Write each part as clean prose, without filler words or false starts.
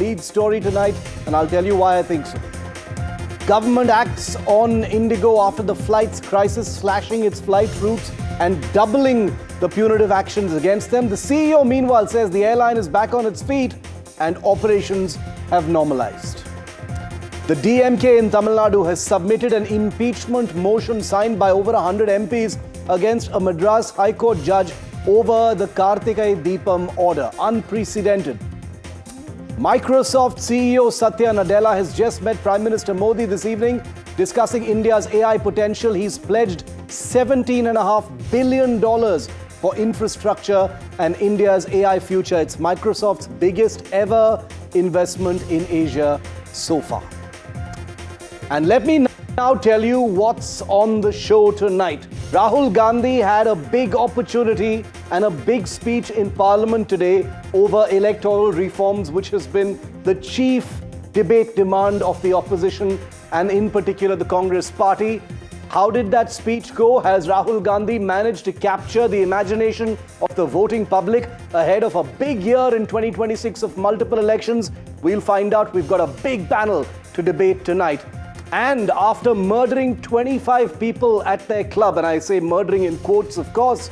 lead story tonight, and I'll tell you why I think so. Government acts on Indigo after the flight's crisis, slashing its flight routes and doubling the punitive actions against them. The CEO, meanwhile, says the airline is back on its feet and operations have normalized. The DMK in Tamil Nadu has submitted an impeachment motion signed by over 100 MPs against a Madras High Court judge over the Karthikai Deepam order. Unprecedented. Microsoft CEO Satya Nadella has just met Prime Minister Modi this evening discussing India's AI potential. He's pledged $17.5 billion for infrastructure and India's AI future. It's Microsoft's biggest ever investment in Asia so far. And let me now tell you what's on the show tonight. Rahul Gandhi had a big opportunity and a big speech in Parliament today over electoral reforms, which has been the chief debate demand of the opposition and in particular the Congress party. How did that speech go? Has Rahul Gandhi managed to capture the imagination of the voting public ahead of a big year in 2026 of multiple elections? We'll find out. We've got a big panel to debate tonight. And after murdering 25 people at their club, and I say murdering in quotes, of course,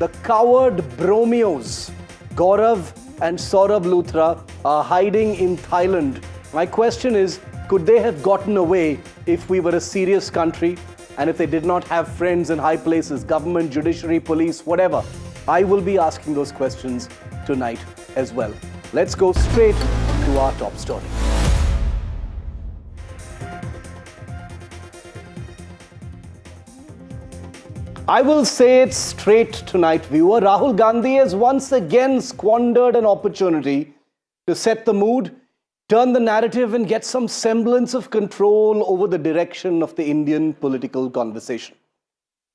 the coward bromios, Gaurav and Saurabh Luthra, are hiding in Thailand. My question is, could they have gotten away if we were a serious country and if they did not have friends in high places, government, judiciary, police, whatever? I will be asking those questions tonight as well. Let's go straight to our top story. I will say it straight tonight, viewer. Rahul Gandhi has once again squandered an opportunity to set the mood, turn the narrative and get some semblance of control over the direction of the Indian political conversation.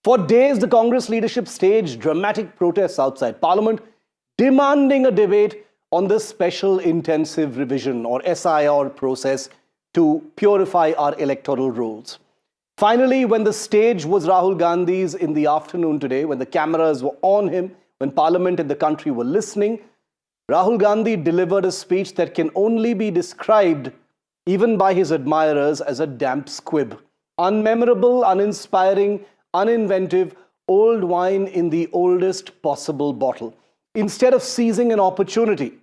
For days, the Congress leadership staged dramatic protests outside Parliament, demanding a debate on the Special Intensive Revision or SIR process to purify our electoral rolls. Finally, when the stage was Rahul Gandhi's in the afternoon today, when the cameras were on him, when Parliament and the country were listening, Rahul Gandhi delivered a speech that can only be described, even by his admirers, as a damp squib. Unmemorable, uninspiring, uninventive, old wine in the oldest possible bottle. Instead of seizing an opportunity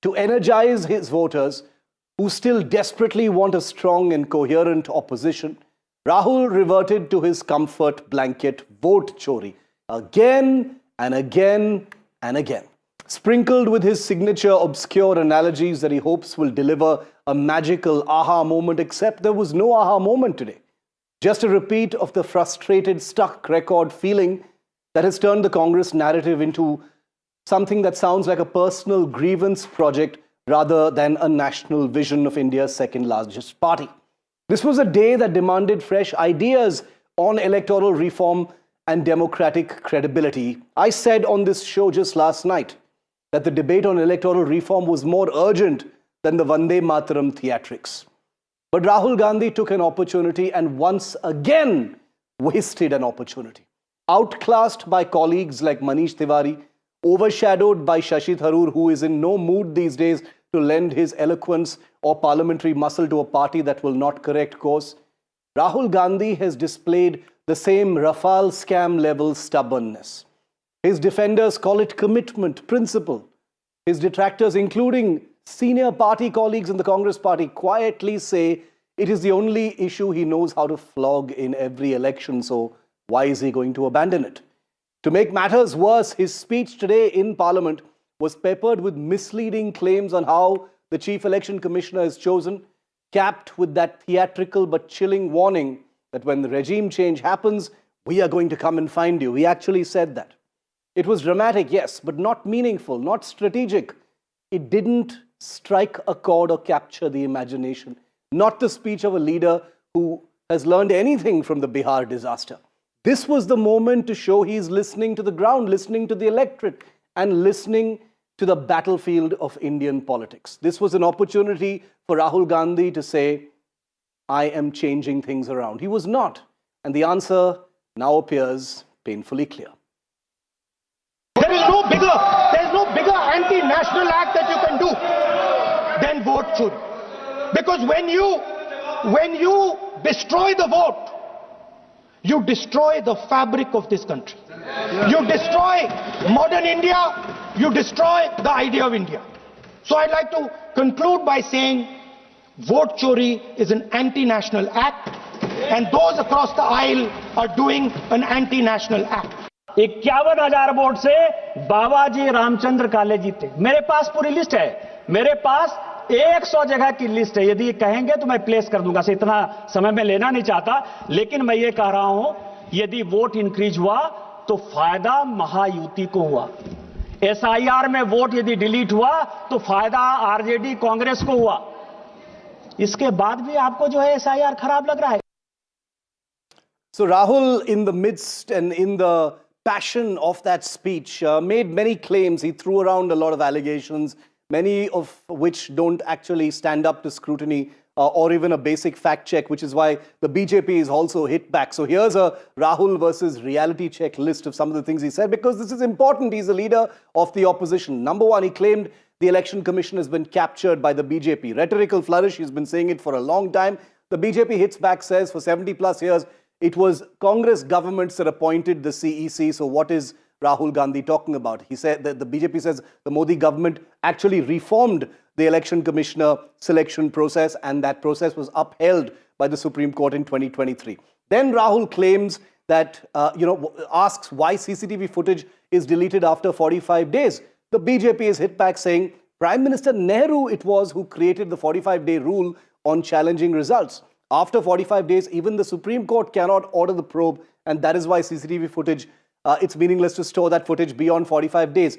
to energize his voters, who still desperately want a strong and coherent opposition, Rahul reverted to his comfort blanket vote chori again and again and again, sprinkled with his signature obscure analogies that he hopes will deliver a magical aha moment, except there was no aha moment today. Just a repeat of the frustrated, stuck record feeling that has turned the Congress narrative into something that sounds like a personal grievance project rather than a national vision of India's second largest party. This was a day that demanded fresh ideas on electoral reform and democratic credibility. I said on this show just last night that the debate on electoral reform was more urgent than the Vande Mataram theatrics. But Rahul Gandhi took an opportunity and once again wasted an opportunity. Outclassed by colleagues like Manish Tiwari, overshadowed by Shashi Tharoor, who is in no mood these days to lend his eloquence or parliamentary muscle to a party that will not correct course, Rahul Gandhi has displayed the same Rafale scam level stubbornness. His defenders call it commitment, principle. His detractors, including senior party colleagues in the Congress party, quietly say it is the only issue he knows how to flog in every election, so why is he going to abandon it? To make matters worse, his speech today in Parliament was peppered with misleading claims on how the Chief Election Commissioner is chosen, capped with that theatrical but chilling warning that when the regime change happens, we are going to come and find you. He actually said that. It was dramatic, yes, but not meaningful, not strategic. It didn't strike a chord or capture the imagination. Not the speech of a leader who has learned anything from the Bihar disaster. This was the moment to show he is listening to the ground, listening to the electorate, and listening to the battlefield of Indian politics. This was an opportunity for Rahul Gandhi to say, I am changing things around. He was not. And the answer now appears painfully clear. There is no bigger anti-national act that you can do than and vote chori. Because when you destroy the vote, you destroy the fabric of this country. You destroy modern India, you destroy the idea of India. So I'd like to conclude by saying vote chori is an anti-national act, and those across the aisle are doing an anti-national act. 51,000 vote से बाबाजी रामचंद्र काले जीते। मेरे पास पूरी list है, मेरे पास 100 जगह की list है। यदि कहेंगे तो मैं प्लेस कर दूंगा, से इतना समय में लेना नहीं चाहता, लेकिन मैं ये कह रहा हूं, यदि वोट इंक्रीज हुआ तो फायदा महायुति को हुआ। एसआईआर में वोट यदि डिलीट हुआ तो फायदा आरजेडी कांग्रेस को हुआ। इसके बाद भी आपको जो है एसआईआर खराब लग रहा है। So Rahul, in the midst and in the passion of that speech, made many claims. He threw around a lot of allegations, many of which don't actually stand up to scrutiny or even a basic fact check, which is why the BJP is also hit back. So here's a Rahul versus reality check list of some of the things he said, because this is important. He's the leader of the opposition. Number one, he claimed the election commission has been captured by the BJP. Rhetorical flourish, he's been saying it for a long time. The BJP hits back, says for 70 plus years, it was Congress governments that appointed the CEC. So what is Rahul Gandhi talking about? He said that the BJP says the Modi government actually reformed the election commissioner selection process, and that process was upheld by the Supreme Court in 2023. Then Rahul claims that, asks why CCTV footage is deleted after 45 days. The BJP is hit back saying Prime Minister Nehru it was who created the 45-day rule on challenging results. After 45 days, even the Supreme Court cannot order the probe, and that is why CCTV footage, it's meaningless to store that footage beyond 45 days.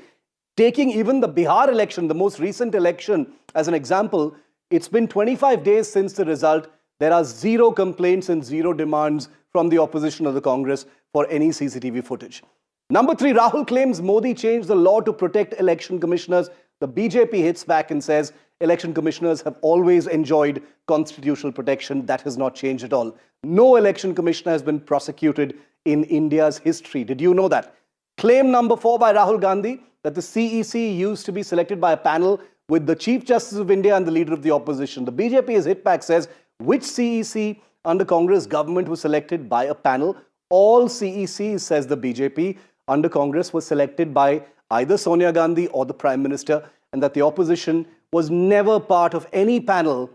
Taking even the Bihar election, the most recent election, as an example, it's been 25 days since the result. There are zero complaints and zero demands from the opposition or the Congress for any CCTV footage. Number three, Rahul claims Modi changed the law to protect election commissioners. The BJP hits back and says election commissioners have always enjoyed constitutional protection. That has not changed at all. No election commissioner has been prosecuted in India's history. Did you know that? Claim number four by Rahul Gandhi, that the CEC used to be selected by a panel with the Chief Justice of India and the leader of the opposition. The BJP is hit back, says which CEC under Congress government was selected by a panel? All CECs, says the BJP, under Congress was selected by either Sonia Gandhi or the Prime Minister, and that the opposition was never part of any panel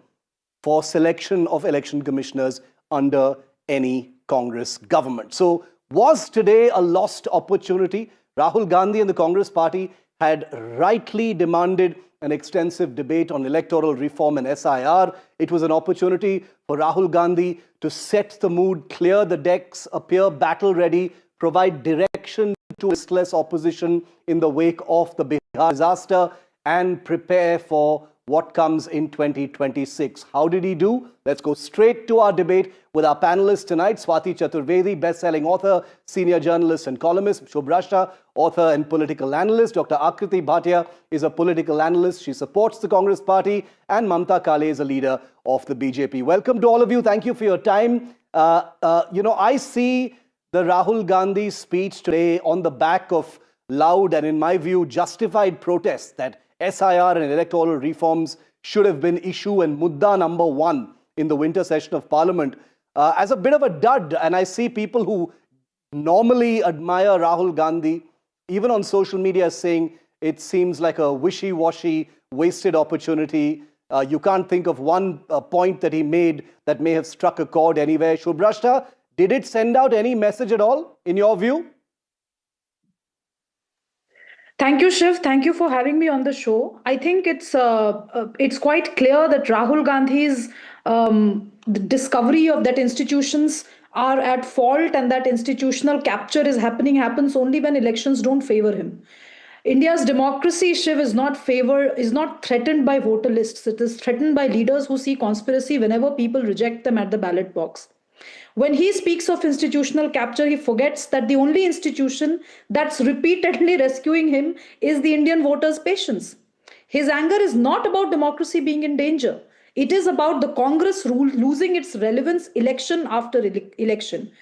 for selection of election commissioners under any Congress government. So was today a lost opportunity? Rahul Gandhi and the Congress party had rightly demanded an extensive debate on electoral reform and SIR. It was an opportunity for Rahul Gandhi to set the mood, clear the decks, appear battle ready, provide direction to listless opposition in the wake of the Bihar disaster, and prepare for what comes in 2026. How did he do? Let's go straight to our debate with our panelists tonight. Swati Chaturvedi, best-selling author, senior journalist and columnist. Shubhrashta, author and political analyst. Dr. Akriti Bhatia is a political analyst. She supports the Congress party. And Mamta Kale is a leader of the BJP. Welcome to all of you. Thank you for your time. I see the Rahul Gandhi speech today on the back of loud and, in my view, justified protests that SIR and electoral reforms should have been issue and mudda number one in the winter session of Parliament as a bit of a dud. And I see people who normally admire Rahul Gandhi, even on social media, saying it seems like a wishy-washy, wasted opportunity. You can't think of one point that he made that may have struck a chord anywhere. Shubhrashta, did it send out any message at all, in your view? Thank you, Shiv. Thank you for having me on the show. I think it's quite clear that Rahul Gandhi's the discovery of that institutions are at fault, and that institutional capture happens only when elections don't favor him. India's democracy, Shiv, is not threatened by voter lists. It is threatened by leaders who see conspiracy whenever people reject them at the ballot box. When he speaks of institutional capture, he forgets that the only institution that's repeatedly rescuing him is the Indian voters' patience. His anger is not about democracy being in danger. It is about the Congress rule losing its relevance election after election.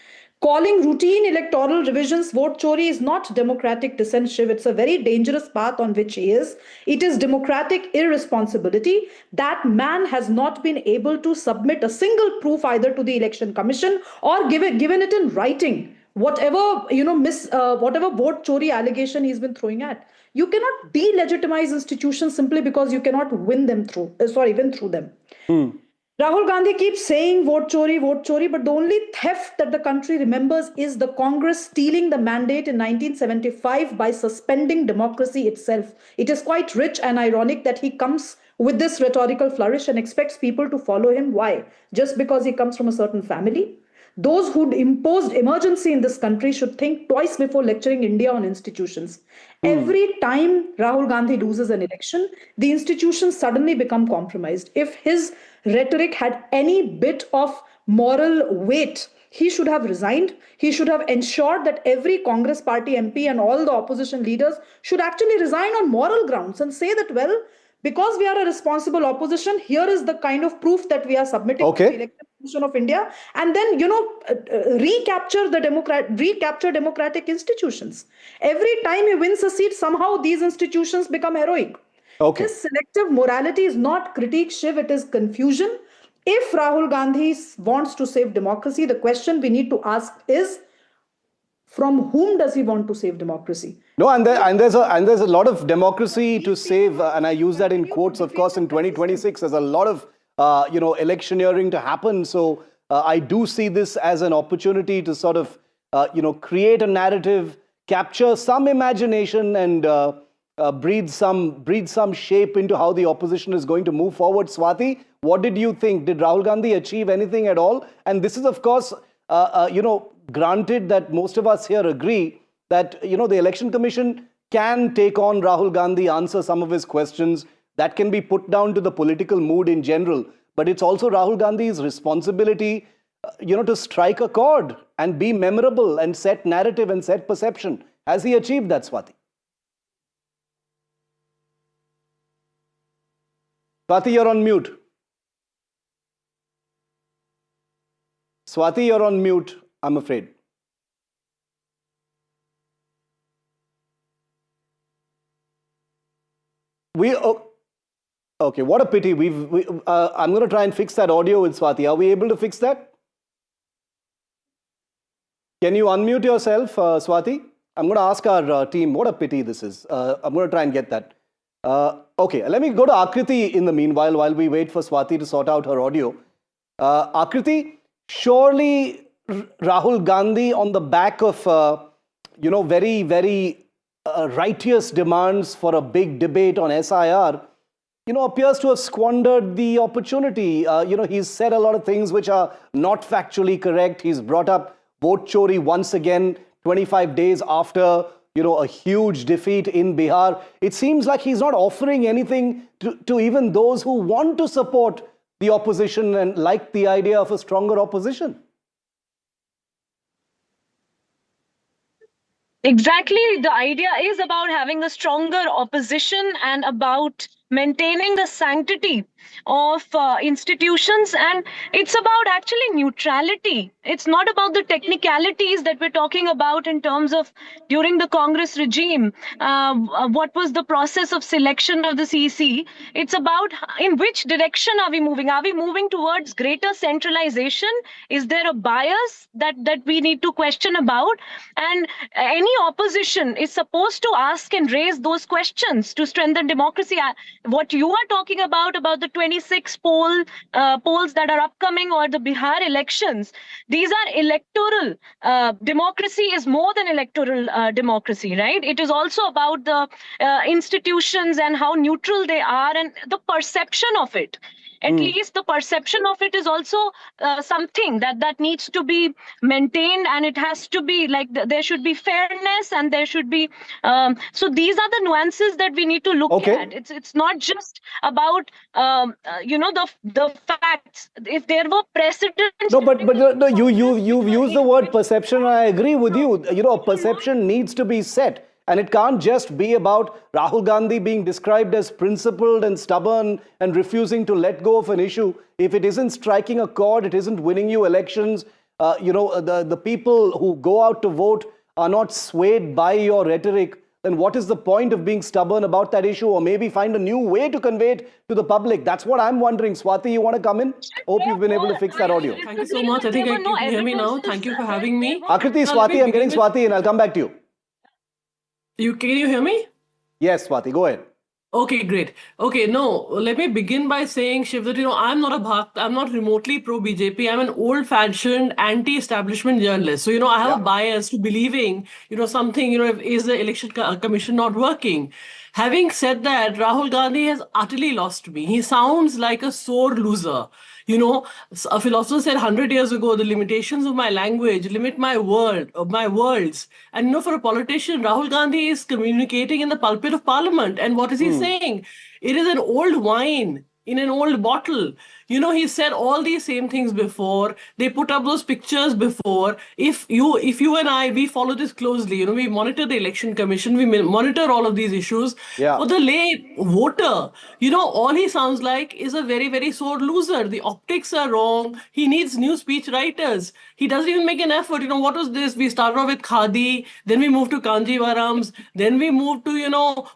Calling routine electoral revisions vote chori is not democratic dissent, Shiv. It's a very dangerous path on which he is. It is democratic irresponsibility. That man has not been able to submit a single proof either to the Election Commission or given it in writing. Whatever whatever vote chori allegation he's been throwing at, you cannot delegitimize institutions simply because you cannot win through them. Rahul Gandhi keeps saying vote chori, but the only theft that the country remembers is the Congress stealing the mandate in 1975 by suspending democracy itself. It is quite rich and ironic that he comes with this rhetorical flourish and expects people to follow him. Why? Just because he comes from a certain family? Those who imposed emergency in this country should think twice before lecturing India on institutions. Every time Rahul Gandhi loses an election, the institutions suddenly become compromised. If his rhetoric had any bit of moral weight, he should have resigned. He should have ensured that every Congress party MP and all the opposition leaders should actually resign on moral grounds and say that, well, because we are a responsible opposition, here is the kind of proof that we are submitting to the Election Commission of India, and then, recapture democratic institutions. Every time he wins a seat, somehow these institutions become heroic. This selective morality is not critique, Shiv, it is confusion. If Rahul Gandhi wants to save democracy, the question we need to ask is, from whom does he want to save democracy? No, and there's a lot of democracy to save, and I use that in quotes. Of course, in 2026, there's a lot of electioneering to happen. So I do see this as an opportunity to sort of create a narrative, capture some imagination, and breathe some shape into how the opposition is going to move forward. Swati, what did you think? Did Rahul Gandhi achieve anything at all? And this is, of course, granted that most of us here agree that, the Election Commission can take on Rahul Gandhi, answer some of his questions. That can be put down to the political mood in general. But it's also Rahul Gandhi's responsibility, to strike a chord and be memorable and set narrative and set perception. Has he achieved that, Swati? Swati, you're on mute. Swati, you're on mute, I'm afraid. Okay, what a pity. I'm going to try and fix that audio with Swati. Are we able to fix that? Can you unmute yourself, Swati? I'm going to ask our team. What a pity this is. I'm going to try and get that. Okay, let me go to Akriti in the meanwhile while we wait for Swati to sort out her audio. Akriti, surely Rahul Gandhi, on the back of, very, very righteous demands for a big debate on SIR, appears to have squandered the opportunity. He's said a lot of things which are not factually correct. He's brought up vote chori once again, 25 days after, a huge defeat in Bihar. It seems like he's not offering anything to even those who want to support the opposition and like the idea of a stronger opposition. Exactly. The idea is about having a stronger opposition and about maintaining the sanctity of institutions, and it's about actually neutrality. It's not about the technicalities that we're talking about in terms of during the Congress regime, what was the process of selection of the CEC. It's about in which direction are we moving? Are we moving towards greater centralization? Is there a bias that we need to question about? And any opposition is supposed to ask and raise those questions to strengthen democracy. What you are talking about the 26 polls that are upcoming or the Bihar elections, these are electoral. Democracy is more than electoral democracy, right? It is also about the institutions and how neutral they are and the perception of it. At least the perception of it is also something that needs to be maintained, and it has to be like there should be fairness and there should be. So these are the nuances that we need to look at. It's not just about the facts. If there were precedents. No, but you've used the word perception, and I agree with you. A perception needs to be set. And it can't just be about Rahul Gandhi being described as principled and stubborn and refusing to let go of an issue. If it isn't striking a chord, it isn't winning you elections, the people who go out to vote are not swayed by your rhetoric, then what is the point of being stubborn about that issue, or maybe find a new way to convey it to the public? That's what I'm wondering. Swati, you want to come in? Hope you've been able to fix that audio. Thank you so much. I think you can hear me now. Thank you for having me. Akriti, Swati, I'm getting Swati and I'll come back to you. Can you hear me? Yes, Swati, go ahead. Okay, great. Okay, no, let me begin by saying, Shiv, that, I'm not a Bhakt, I'm not remotely pro-BJP. I'm an old-fashioned anti-establishment journalist. So, I have a bias to believing, something, is the election commission not working? Having said that, Rahul Gandhi has utterly lost me. He sounds like a sore loser. A philosopher said 100 years ago, the limitations of my language limit my words. And for a politician, Rahul Gandhi is communicating in the pulpit of parliament. And what is he saying? It is an old wine in an old bottle. He said all these same things before. They put up those pictures before. If you and I, we follow this closely, we monitor the election commission, we monitor all of these issues. Yeah. For the lay voter, all he sounds like is a very, very sore loser. The optics are wrong. He needs new speech writers. He doesn't even make an effort. What was this? We started off with Khadi, then we moved to Kanjivarams, then we moved to,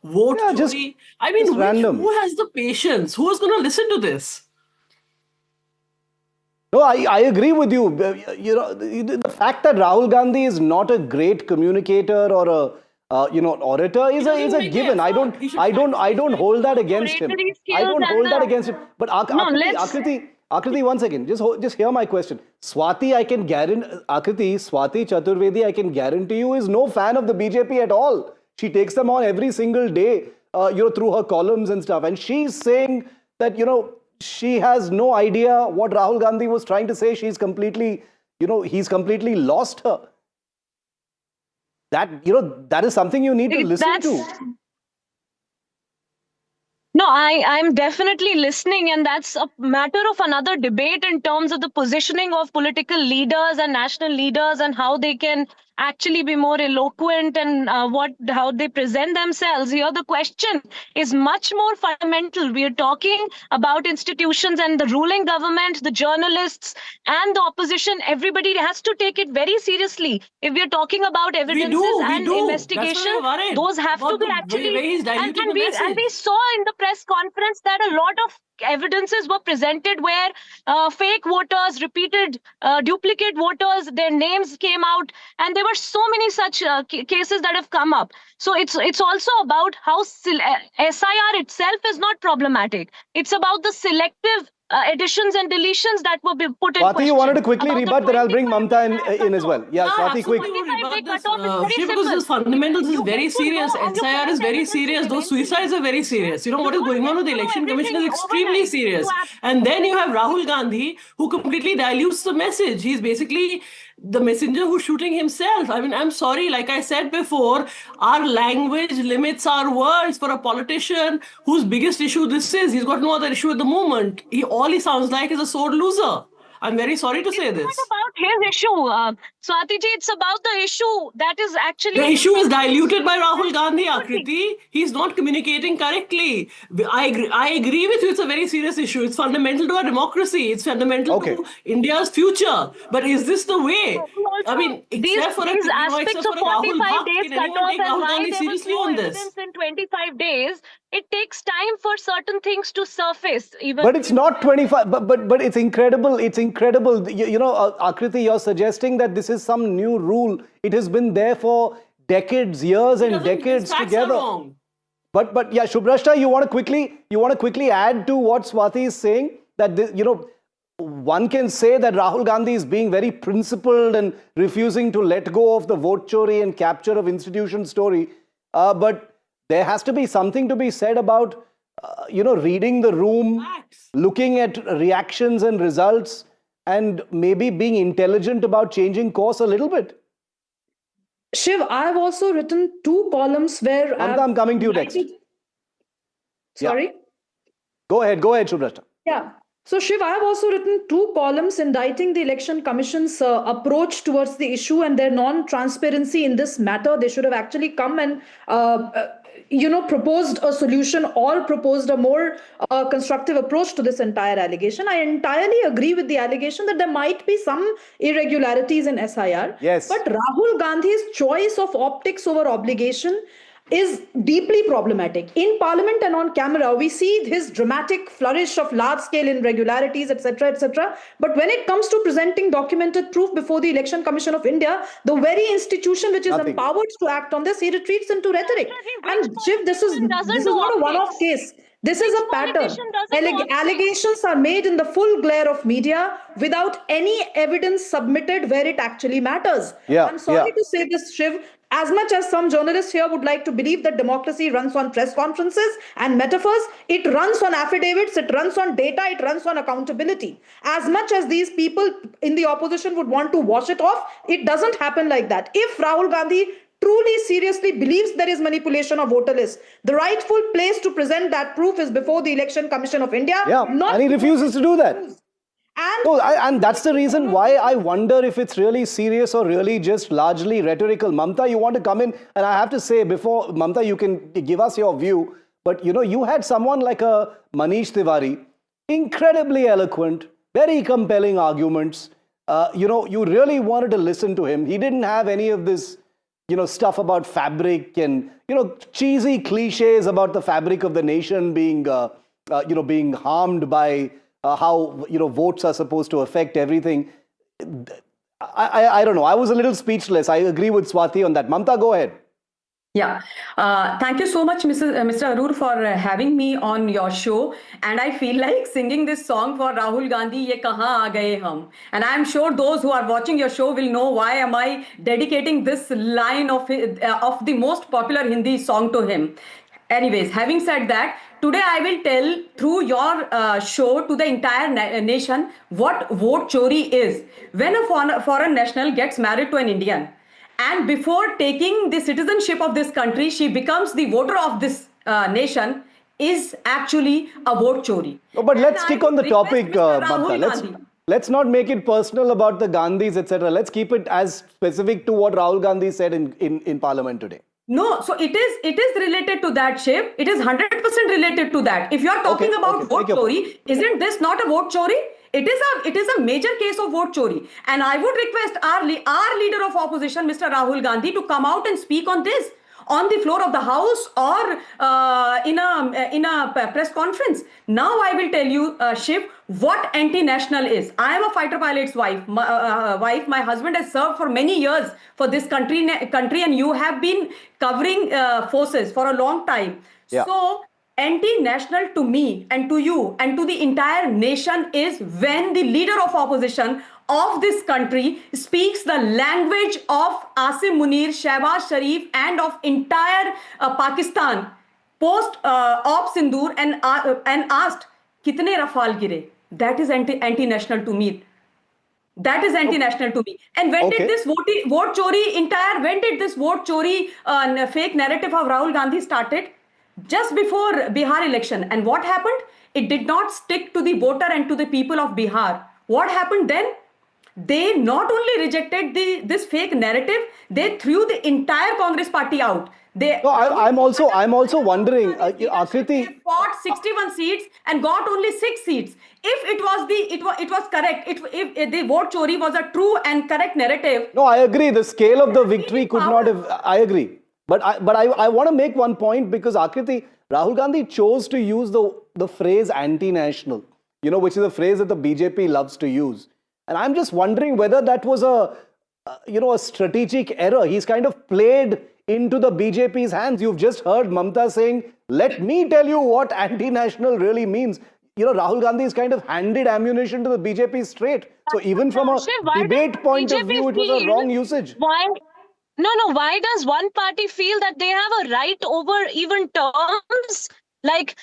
vote Chori. I mean, who has the patience? Who is going to listen to this? No, I agree with you. The fact that Rahul Gandhi is not a great communicator or orator is a given. I don't hold that against him. I don't hold that against him. But Akriti, 1 second. Just hear my question. Swati Chaturvedi, I can guarantee you, is no fan of the BJP at all. She takes them on every single day, through her columns and stuff. And she's saying that, she has no idea what Rahul Gandhi was trying to say. She's completely, he's completely lost her. That is something you need to listen to. No, I'm definitely listening, and that's a matter of another debate in terms of the positioning of political leaders and national leaders and how they can actually be more eloquent and how they present themselves. Here, the question is much more fundamental. We are talking about institutions and the ruling government, the journalists and the opposition. Everybody has to take it very seriously. If we are talking about evidences and investigation, those have to be actually. And we saw in the press conference that a lot of evidences were presented where fake voters, repeated duplicate voters, their names came out, and there were so many such cases that have come up. So it's also about how SIR itself is not problematic. It's about the selective additions and deletions that were put in Swati, question. you wanted to quickly rebut, then I'll bring Mamta in as well. Yeah, Swati, quick. Because this fundamentals is very serious. SIR is very serious. Those suicides are very serious. What is going on with the election commission is extremely serious. And then you have Rahul Gandhi, who completely dilutes the message. He's basically the messenger who's shooting himself. I mean, I'm sorry, like I said before, our language limits our words. For a politician whose biggest issue this is, he's got no other issue at the moment. All he sounds like is a sore loser. I'm very sorry to say this. It's not about his issue, Swatiji. It's about the issue that is actually... The issue is diluted by Rahul Gandhi, Akriti. He's not communicating correctly. I agree with you. It's a very serious issue. It's fundamental to our democracy. It's fundamental to India's future. But is this the way? I mean, except for these aspects of 45 days cutoff and why there was no evidence in 25 days, it takes time for certain things to surface. But it's not 25. But it's incredible. It's incredible. Akriti, you're suggesting that this is some new rule. It has been there for decades, years and decades together. But yeah, Shubhrashta, you want to quickly add to what Swati is saying, that one can say that Rahul Gandhi is being very principled and refusing to let go of the vote chori and capture of institution story. But there has to be something to be said about, reading the room, looking at reactions and results, and maybe being intelligent about changing course a little bit. Shiv, I've also written 2 columns where... Mamta, I'm coming to you next. Sorry? Yeah. Go ahead, Shubhrashta. Yeah. So, Shiv, I have also written 2 columns indicting the Election Commission's approach towards the issue and their non-transparency in this matter. They should have actually come and, proposed a solution or proposed a more constructive approach to this entire allegation. I entirely agree with the allegation that there might be some irregularities in SIR. Yes. But Rahul Gandhi's choice of optics over obligation is deeply problematic. In Parliament and on camera, we see his dramatic flourish of large-scale irregularities, etc., etc. But when it comes to presenting documented proof before the Election Commission of India, the very institution which is Nothing. empowered to act on this, he retreats into rhetoric. And Shiv, this is doesn't do not a one-off optics? case. This is a pattern. politician doesn't do optics? Allegations are made in the full glare of media without any evidence submitted where it actually matters. Yeah, I'm sorry yeah. to say this, Shiv. As much as some journalists here would like to believe that democracy runs on press conferences and metaphors, it runs on affidavits, it runs on data, it runs on accountability. As much as these people in the opposition would want to wash it off, it doesn't happen like that. If Rahul Gandhi truly seriously believes there is manipulation of voter lists, the rightful place to present that proof is before the Election Commission of India. Yeah, not and he refuses to do that. And No, and that's the reason why I wonder if it's really serious or really just largely rhetorical. Mamta, you want to come in? And I have to say, before, Mamta, you can give us your view. But, you had someone like a Manish Tiwari, incredibly eloquent, very compelling arguments. You really wanted to listen to him. He didn't have any of this, stuff about fabric and, cheesy cliches about the fabric of the nation being, being harmed by how votes are supposed to affect everything. I don't know. I was a little speechless. I agree with Swati on that. Mamta, go ahead. Yeah, thank you so much, Mr. Arur, for having me on your show. And I feel like singing this song for Rahul Gandhi, Ye Kahan Aa Gaye Hum. And I'm sure those who are watching your show will know why am I dedicating this line of the most popular Hindi song to him. Anyways, having said that, today I will tell through your show to the entire nation what vote chori is. When a foreign national gets married to an Indian, and before taking the citizenship of this country, she becomes the voter of this nation, is actually a vote chori. No, but let's stick on the topic, Mr. Mamta. Let's not make it personal about the Gandhis, etc. Let's keep it as specific to what Rahul Gandhi said in Parliament today. No, so it is related to that, Shiv. It is 100% related to that. If you are talking about vote chori, isn't this not a vote chori? It is a major case of vote chori. And I would request our leader of opposition, Mr. Rahul Gandhi, to come out and speak on this on the floor of the House or in a press conference. Now I will tell you, Shiv, what anti-national is. I am a fighter pilot's wife. My husband has served for many years for this country, and you have been covering forces for a long time. Yeah. So anti-national to me and to you and to the entire nation is when the leader of opposition of this country speaks the language of Asim Munir, Shehbaz Sharif, and of entire Pakistan post Op Sindoor and asked, "Kitne Rafale gire?" That is anti-national to me. That is anti-national to me. And when did this vote chori when did this vote chori fake narrative of Rahul Gandhi started? Just before Bihar election. And what happened? It did not stick to the voter and to the people of Bihar. What happened then? They not only rejected this fake narrative, they threw the entire Congress party out. I'm also wondering, Akriti, they fought 61 seats and got only 6 seats. If it was correct, if the vote chori was a true and correct narrative. No, I agree. The scale of the victory could not have. I agree. But I want to make one point, because Akriti, Rahul Gandhi chose to use the phrase anti-national, which is a phrase that the BJP loves to use. And I'm just wondering whether that was a strategic error. He's kind of played into the BJP's hands. You've just heard Mamta saying, "Let me tell you what anti-national really means." Rahul Gandhi has kind of handed ammunition to the BJP straight. So even from a debate point of view, it was a wrong usage. Why does one party feel that they have a right over even terms like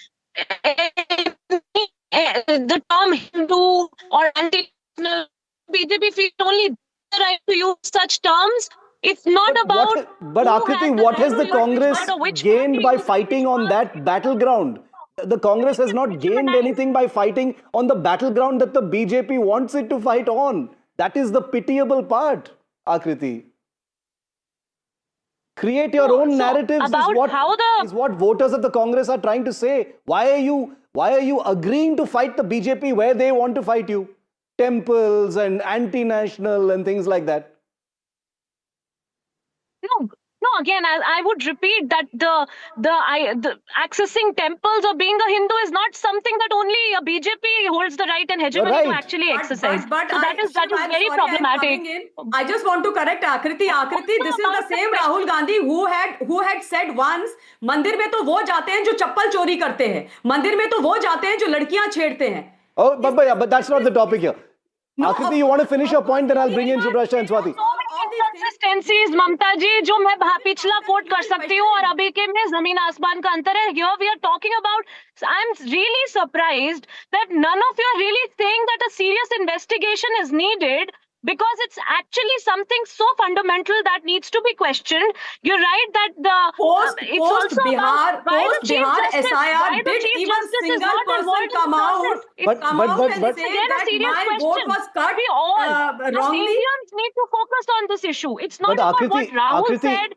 the term Hindu or anti-national? BJP feels only the right to use such terms. It's not about. But Akriti, what has the Congress gained by fighting on that battleground? The Congress has not gained anything by fighting on the battleground that the BJP wants it to fight on. That is the pitiable part, Akriti. Create your own So, narratives about how the is what voters of the Congress are trying to say. Why are you agreeing to fight the BJP where they want to fight you? Temples and anti-national and things like that. no, again, I would repeat that the accessing temples or being a Hindu is not something that only a BJP holds the right and hegemony to right. actually exercise. But So that is I'm very sorry, problematic. I'm coming in. I just want to correct Akriti. Akriti, this is the same Rahul Gandhi who had said once, मंदिर में तो वो जाते हैं जो चप्पल चोरी करते हैं, मंदिर में तो वो जाते हैं जो लड़कियां छेड़ते हैं. Oh, but that's not the topic here. Akriti, you want to finish your point, then I'll bring in Shubrashta and Swati. Inconsistencies, ममता जी, जो मैं पिछला कोट कर सकती हूँ और अभी के में जमीन आसमान का अंतर है. Here we are talking about. I'm really surprised that none of you are really saying that a serious investigation is needed, because it's actually something so fundamental that needs to be questioned. You're right that it's also Bihar, about why the Chief Bihar Justice, SIR, why the did Chief even Justice is single not person involved in come the out? process. But- come but- out but- and but- say Again, a that serious my question. vote was cut We all, as wrongly. Indians, need to focus on this issue. It's not But about Akriti- what Rahul Akriti- said.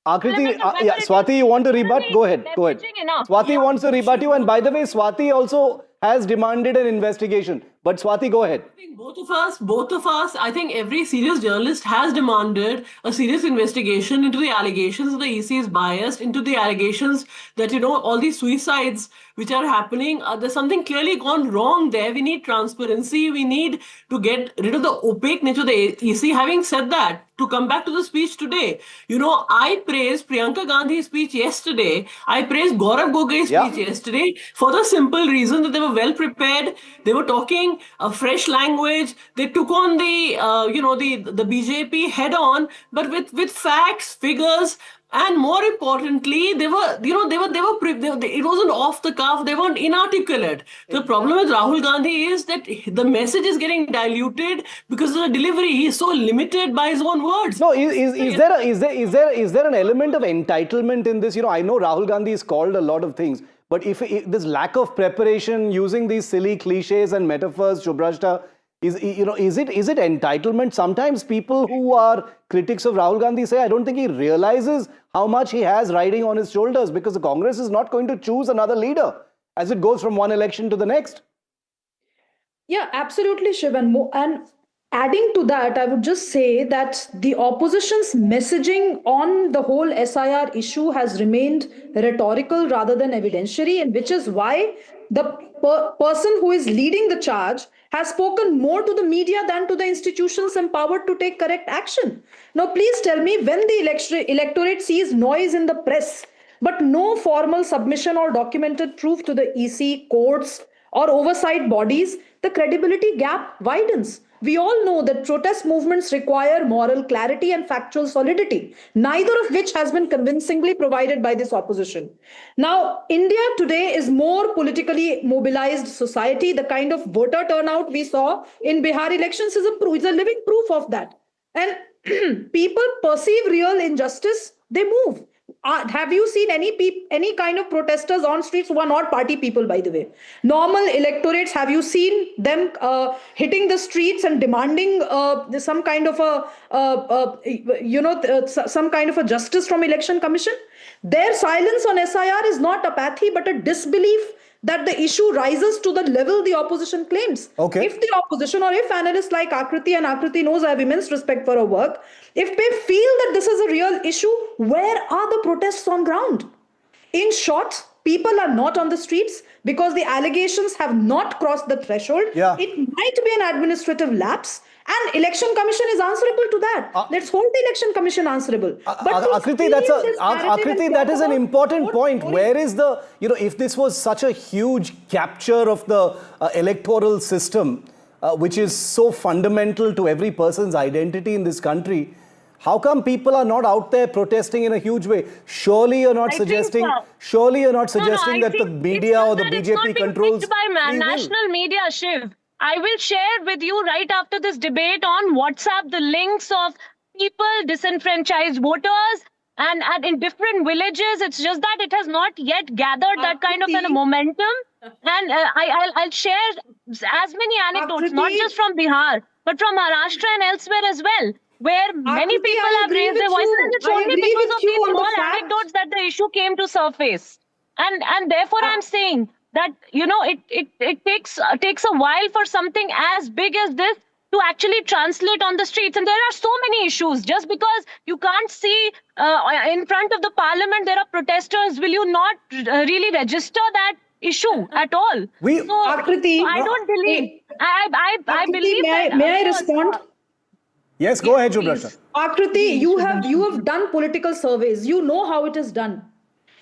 Akriti, Whether yeah, it Swati, is you want to rebut? Go ahead. Go ahead. leveraging enough. Swati wants to rebut you, and by the way, Swati also has demanded an investigation. But Swati, go ahead. I think both of us, I think every serious journalist has demanded a serious investigation into the allegations that the EC is biased, into the allegations that, all these suicides which are happening, there's something clearly gone wrong there. We need transparency. We need to get rid of the opaque nature of the EC. Having said that, to come back to the speech today, I praised Priyanka Gandhi's speech yesterday. I praised Gaurav Gogai's Yeah. speech yesterday for the simple reason that they were well prepared. They were talking a fresh language. They took on the BJP head on, but with facts, figures, and more importantly, it wasn't off the cuff. They weren't inarticulate. The problem with Rahul Gandhi is that the message is getting diluted because of the delivery. He is so limited by his own words. No, is there an element of entitlement in this? I know Rahul Gandhi is called a lot of things, but if this lack of preparation, using these silly cliches and metaphors, Shubrashta, is it entitlement? Sometimes people who are critics of Rahul Gandhi say, I don't think he realizes how much he has riding on his shoulders, because the Congress is not going to choose another leader as it goes from one election to the next. Yeah, absolutely, Shiv. And adding to that, I would just say that the opposition's messaging on the whole SIR issue has remained rhetorical rather than evidentiary, and which is why the person who is leading the charge has spoken more to the media than to the institutions empowered to take correct action. Now, please tell me, when the electorate sees noise in the press, but no formal submission or documented proof to the EC, courts, or oversight bodies, the credibility gap widens. We all know that protest movements require moral clarity and factual solidity, neither of which has been convincingly provided by this opposition. Now, India today is more politically mobilized society. The kind of voter turnout we saw in Bihar elections is a living proof of that. And people perceive real injustice, they move. Have you seen any kind of protesters on streets who are not party people, by the way? Normal electorates, have you seen them hitting the streets and demanding some kind of some kind of a justice from Election Commission? Their silence on SIR is not apathy, but a disbelief that the issue rises to the level the opposition claims. Okay. If the opposition, or if analysts like Akriti, and Akriti knows I have immense respect for her work, if they feel that this is a real issue, where are the protests on ground? In short, people are not on the streets because the allegations have not crossed the threshold. Yeah. It might be an administrative lapse, and Election Commission is answerable to that. Let's hold the Election Commission answerable. Akriti, that is an important point. Where is the, if this was such a huge capture of the electoral system, which is so fundamental to every person's identity in this country, how come people are not out there protesting in a huge way? Surely you're not suggesting that the media or the BJP controls by national media, Shiv. I will share with you right after this debate on WhatsApp the links of people, disenfranchised voters, and in different villages. It's just that it has not yet gathered that kind of a momentum. And I'll share as many anecdotes, not just from Bihar, but from Maharashtra and elsewhere as well. where many Akriti, people I have agree raised their with voices, you. and it's I only agree because with of you these on the small fact. anecdotes that the issue came to surface. And therefore I'm saying that, you know, it takes a while for something as big as this to actually translate on the streets. And there are so many issues. Just because you can't see in front of the parliament there are protesters, will you not really register that issue at all? We, So Akriti, I don't believe. I Akriti, believe that, may of I course. respond? yes, go Yes, ahead, Shubhrashta. please. Akriti, Please, you Shubhranshu. have done political surveys. You know how it is done.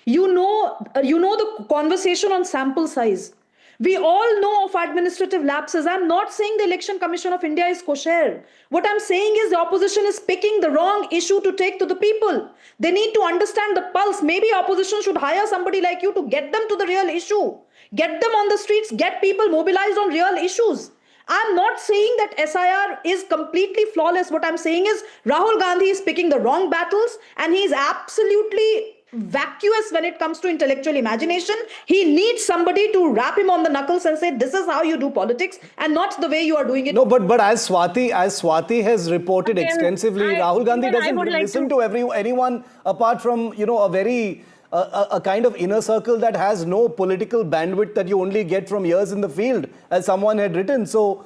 You know the conversation on sample size. We all know of administrative lapses. I'm not saying the Election Commission of India is kosher. What I'm saying is the opposition is picking the wrong issue to take to the people. They need to understand the pulse. Maybe opposition should hire somebody like you to get them to the real issue. Get them on the streets, get people mobilized on real issues. I'm not saying that SIR is completely flawless. What I'm saying is Rahul Gandhi is picking the wrong battles and he is absolutely vacuous when it comes to intellectual imagination. He needs somebody to rap him on the knuckles and say, this is how you do politics and not the way you are doing it. No, but as Swati has reported Again, extensively, Rahul Gandhi even I doesn't would like listen to anyone apart from, you know, a very a kind of inner circle that has no political bandwidth that you only get from years in the field, as someone had written. So,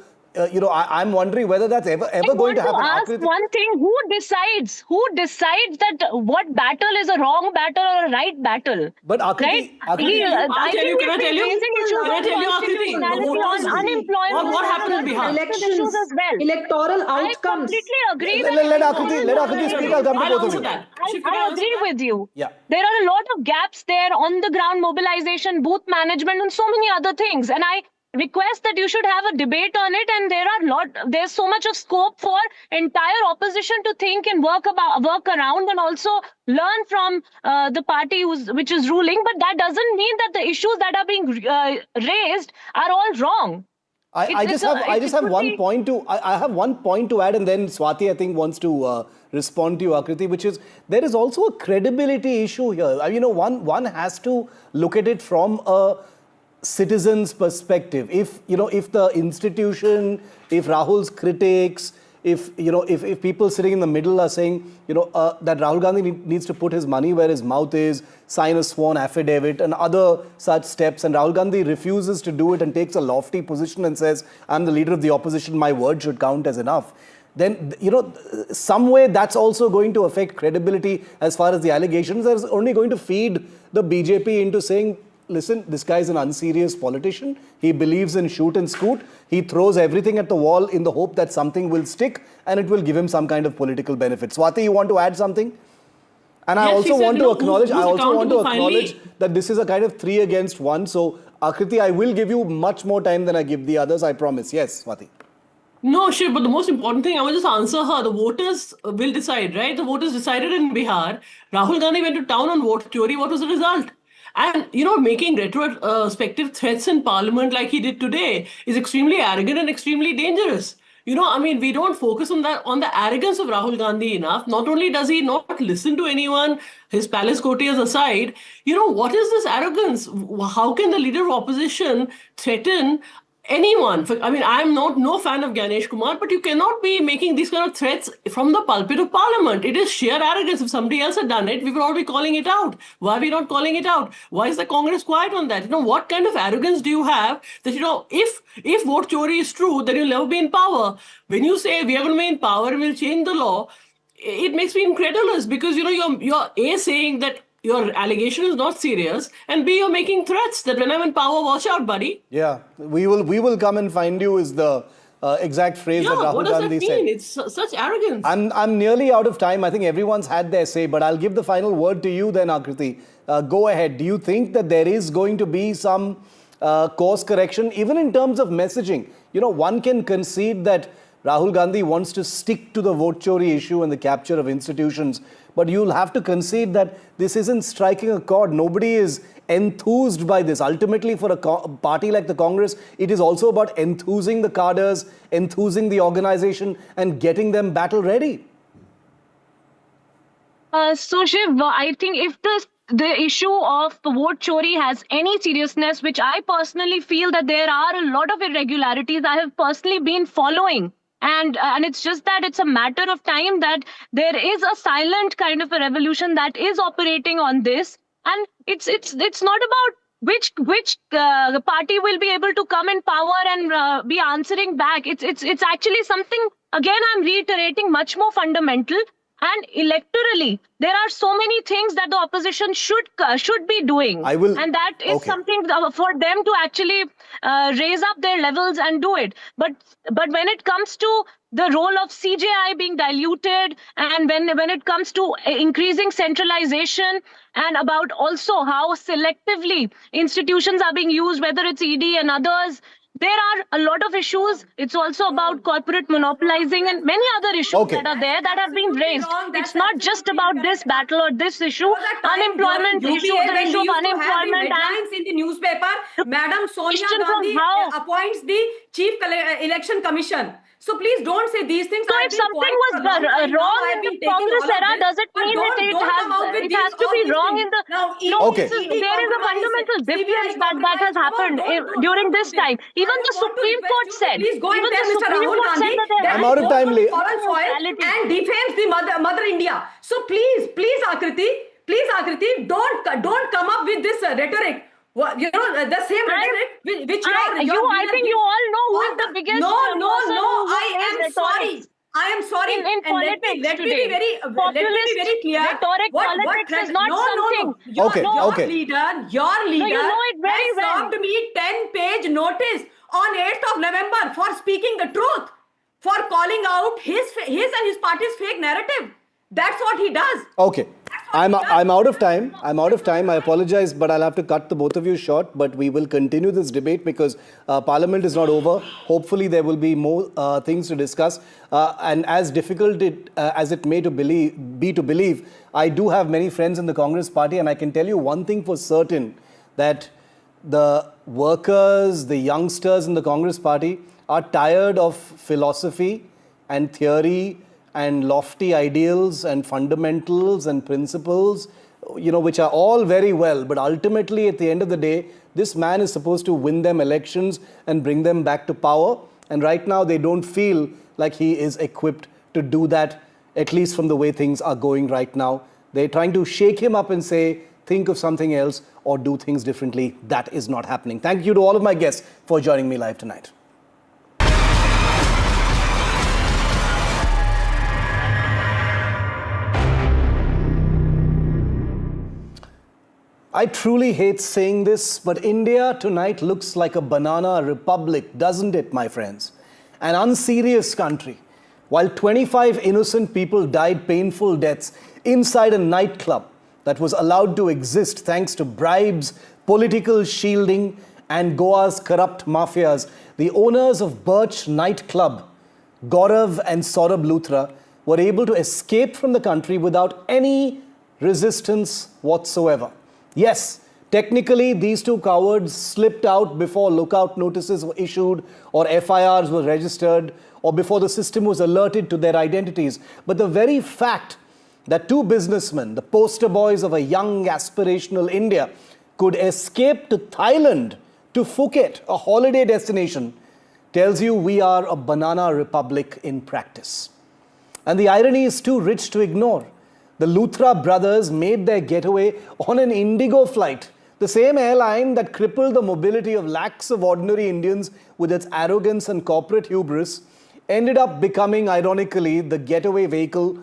you know, I'm wondering whether that's ever going to happen. I want to ask one thing: who decides? Who decides that what battle is a wrong battle or a right battle? But Akriti, Right? I think can I we've tell been you? raising issues Can I on tell you, Akriti, the constitutionality, on voters, unemployment, what happened in on Bihar? substantive issues as well. Electoral I outcomes. completely agree let, that let Akriti speak. I'll come to I'll both of answer you. that. Shiv, can I answer agree that? with you. Yeah. There are a lot of gaps there on the ground, mobilization, booth management, and so many other things. And I request that you should have a debate on it. And there's so much of scope for entire opposition to think and work around, and also learn from the party which is ruling. But that doesn't mean that the issues that are being raised are all wrong. I just have one point to I have one point to add, and then Swati I think wants to respond to you, Akriti, which is there is also a credibility issue here. You know, one has to look at it from a citizen's perspective. If the institution, if Rahul's critics, if people sitting in the middle are saying that Rahul Gandhi needs to put his money where his mouth is, sign a sworn affidavit and other such steps, and Rahul Gandhi refuses to do it and takes a lofty position and says, I'm the leader of the opposition, my word should count as enough, then some way that's also going to affect credibility as far as the allegations. That's only going to feed the BJP into saying, listen, this guy is an unserious politician. He believes in shoot and scoot. He throws everything at the wall in the hope that something will stick and it will give him some kind of political benefit. Swati, you want to add something? And I also want to acknowledge that this is a kind of 3 against 1. So, Akriti, I will give you much more time than I give the others, I promise. Yes, Swati. No, Shiv, but the most important thing, I will just answer her. The voters will decide, right? The voters decided in Bihar. Rahul Gandhi went to town on vote Chori. What was the result? And, making retrospective threats in parliament like he did today is extremely arrogant and extremely dangerous. We don't focus on the arrogance of Rahul Gandhi enough. Not only does he not listen to anyone, his palace courtiers aside, what is this arrogance? How can the leader of opposition threaten anyone? I'm no fan of Ganesh Kumar, but you cannot be making these kind of threats from the pulpit of parliament. It is sheer arrogance. If somebody else had done it, we would all be calling it out. Why are we not calling it out? Why is the Congress quiet on that? What kind of arrogance do you have that, if vote Chori is true, then you'll never be in power. When you say we are going to be in power, we'll change the law, it makes me incredulous because, you're A, saying that your allegation is not serious, and B, you're making threats that when I'm in power, watch out, buddy. Yeah, we will come and find you is the exact phrase that Rahul Gandhi said. What does that mean? It's such arrogance. I'm nearly out of time. I think everyone's had their say, but I'll give the final word to you then, Akriti. Go ahead. Do you think that there is going to be some course correction, even in terms of messaging? One can concede that Rahul Gandhi wants to stick to the vote Chori issue and the capture of institutions, but you'll have to concede that this isn't striking a chord. Nobody is enthused by this. Ultimately, for a party like the Congress, it is also about enthusing the cadres, enthusing the organization, and getting them battle ready. So, Shiv, I think if the issue of vote Chori has any seriousness, which I personally feel that there are a lot of irregularities I have personally been following And it's just that it's a matter of time that there is a silent kind of a revolution that is operating on this, and it's not about which party will be able to come in power and be answering back. It's actually something, again I'm reiterating, much more fundamental. And electorally, there are so many things that the opposition should be doing, and that is something for them to actually raise up their levels and do it. But when it comes to the role of CJI being diluted, and when it comes to increasing centralization, and about also how selectively institutions are being used, whether it's ED and others, there are a lot of issues. It's also about corporate monopolizing and many other issues that are there that have been raised. It's not just about this battle or this issue. Unemployment issue, the issue of unemployment, and in the newspaper, Madam Sonia Gandhi appoints the Chief Election Commission. So please don't say these things. So if something was wrong in the Congress era, does it mean it has to be wrong in the... There is a fundamental difference that has happened during this time. Even the Supreme Court said... Please go and tell Mr. Rahul Gandhi that I'm out of time, foreign soil and defames the mother India. So please Akriti, don't come up with this rhetoric. Well, you know, the same rhetoric which I think you all know who is the biggest... No, I am sorry. In politics let me be very clear. Rhetoric politics is not something... Your leader it very has served me 10-page notice on 8th of November for speaking the truth, for calling out his and his party's fake narrative. That's what he does. Okay. I'm out of time. I apologize, but I'll have to cut the both of you short. But we will continue this debate because Parliament is not over. Hopefully, there will be more things to discuss. And as difficult as it may be to believe, I do have many friends in the Congress party, and I can tell you one thing for certain, that the workers, the youngsters in the Congress party are tired of philosophy and theory and lofty ideals and fundamentals and principles, which are all very well. But ultimately, at the end of the day, this man is supposed to win them elections and bring them back to power. And right now, they don't feel like he is equipped to do that, at least from the way things are going right now. They're trying to shake him up and say, think of something else or do things differently. That is not happening. Thank you to all of my guests for joining me live tonight. I truly hate saying this, but India tonight looks like a banana republic, doesn't it, my friends? An unserious country. While 25 innocent people died painful deaths inside a nightclub that was allowed to exist thanks to bribes, political shielding, and Goa's corrupt mafias, the owners of Birch nightclub, Gaurav and Saurabh Luthra, were able to escape from the country without any resistance whatsoever. Yes, technically these two cowards slipped out before lookout notices were issued or FIRs were registered or before the system was alerted to their identities. But the very fact that two businessmen, the poster boys of a young aspirational India, could escape to Thailand, to Phuket, a holiday destination, tells you we are a banana republic in practice. And the irony is too rich to ignore. The Luthra brothers made their getaway on an Indigo flight, the same airline that crippled the mobility of lakhs of ordinary Indians with its arrogance and corporate hubris, ended up becoming, ironically, the getaway vehicle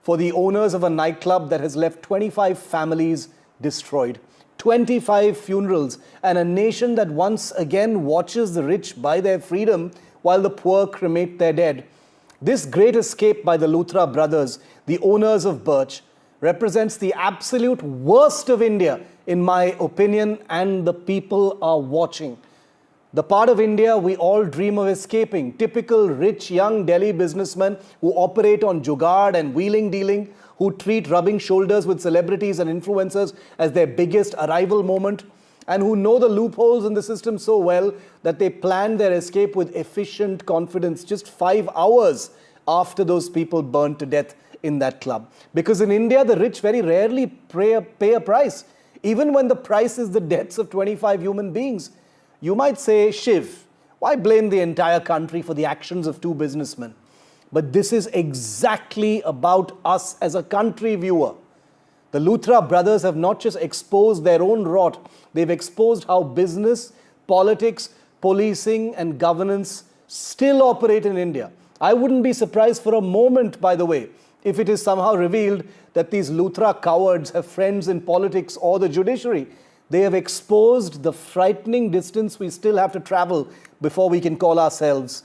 for the owners of a nightclub that has left 25 families destroyed, 25 funerals, and a nation that once again watches the rich buy their freedom while the poor cremate their dead. This great escape by the Luthra brothers, the owners of Birch, represents the absolute worst of India, in my opinion, and the people are watching. The part of India we all dream of escaping, typical rich young Delhi businessmen who operate on jugaad and wheeling dealing, who treat rubbing shoulders with celebrities and influencers as their biggest arrival moment, and who know the loopholes in the system so well that they plan their escape with efficient confidence just 5 hours after those people burned to death in that club. Because in India, the rich very rarely pay a price, even when the price is the deaths of 25 human beings. You might say, Shiv, why blame the entire country for the actions of two businessmen? But this is exactly about us as a country, viewer. The Luthra brothers have not just exposed their own rot, they've exposed how business, politics, policing and governance still operate in India. I wouldn't be surprised for a moment, by the way, if it is somehow revealed that these Luthra cowards have friends in politics or the judiciary. They have exposed the frightening distance we still have to travel before we can call ourselves